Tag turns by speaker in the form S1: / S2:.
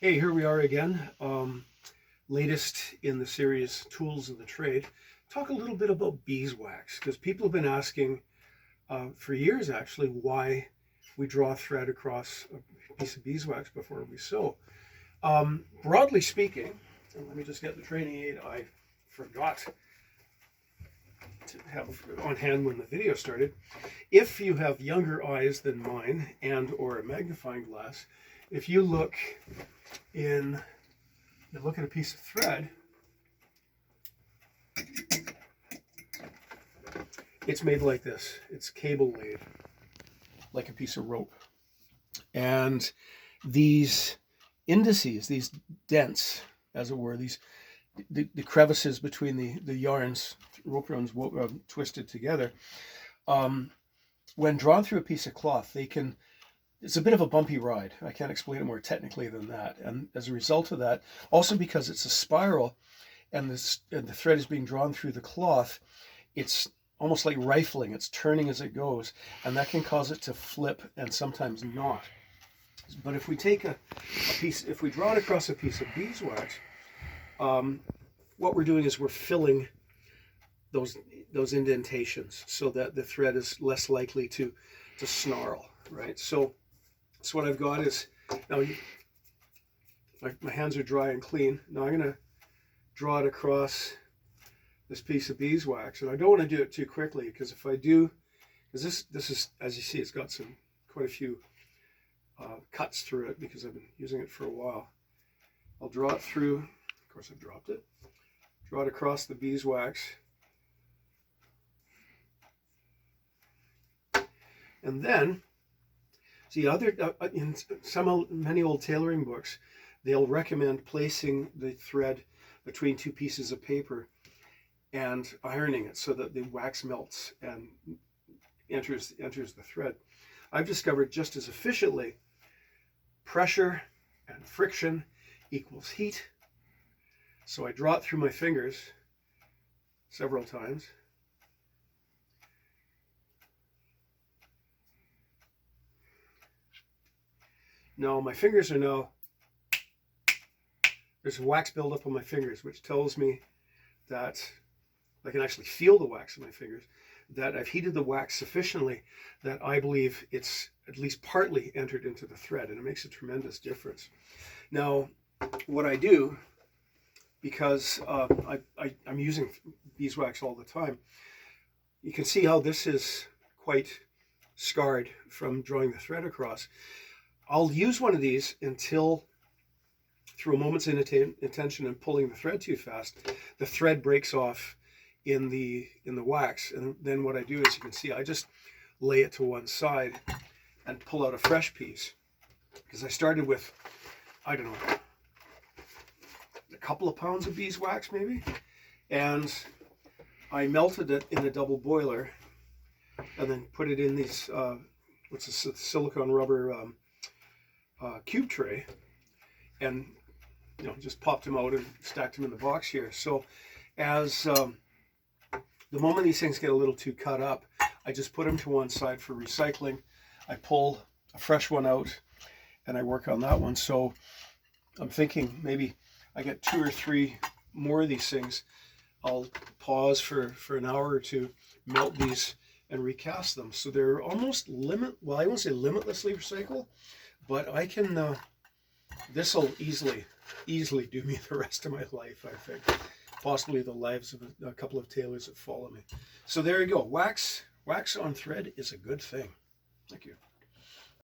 S1: Hey, here we are again. Latest in the series, Tools of the Trade. Talk a little bit about beeswax, because people have been asking for years actually why we draw thread across a piece of beeswax before we sew. Broadly speaking, and let me just get the training aid I forgot to have on hand when the video started. If you have younger eyes than mine and or a magnifying glass, if you look at a piece of thread, it's made like this. It's cable laid like a piece of rope. And these indices, these dents, as it were, the crevices between the yarns, rope yarns twisted together, when drawn through a piece of cloth, it's a bit of a bumpy ride. I can't explain it more technically than that. And as a result of that, also because it's a spiral and the thread is being drawn through the cloth, it's almost like rifling. It's turning as it goes, and that can cause it to flip and sometimes not. But if we take if we draw it across a piece of beeswax, what we're doing is we're filling those indentations so that the thread is less likely to snarl, right? So what I've got is, now my hands are dry and clean. Now I'm going to draw it across this piece of beeswax, and I don't want to do it too quickly, because if I do, because this is, as you see, it's got quite a few cuts through it because I've been using it for a while. I'll draw it through. Of course, I've dropped it. Draw it across the beeswax, and then see in many old tailoring books, they'll recommend placing the thread between two pieces of paper and ironing it so that the wax melts and enters the thread. I've discovered just as efficiently, pressure and friction equals heat. So I draw it through my fingers several times. Now my fingers are there's wax buildup on my fingers, which tells me that I can actually feel the wax in my fingers, that I've heated the wax sufficiently that I believe it's at least partly entered into the thread, and it makes a tremendous difference. Now, what I do, because I'm using beeswax all the time, you can see how this is quite scarred from drawing the thread across. I'll use one of these until, through a moment's intention and pulling the thread too fast, the thread breaks off in the wax. And then what I do is, you can see, I just lay it to one side and pull out a fresh piece, because I started with, I don't know, a couple of pounds of beeswax maybe, and I melted it in a double boiler and then put it in these silicone rubber cube tray, and just popped them out and stacked them in the box here. So as the moment these things get a little too cut up, I just put them to one side for recycling. I pull a fresh one out and I work on that one. So I'm thinking maybe I get 2 or 3 more of these things. I'll pause for an hour or two, melt these and recast them. So they're almost well, I won't say limitlessly recycle, but I can, this will easily do me the rest of my life, I think. Possibly the lives of a couple of tailors that follow me. So there you go. Wax on thread is a good thing. Thank you.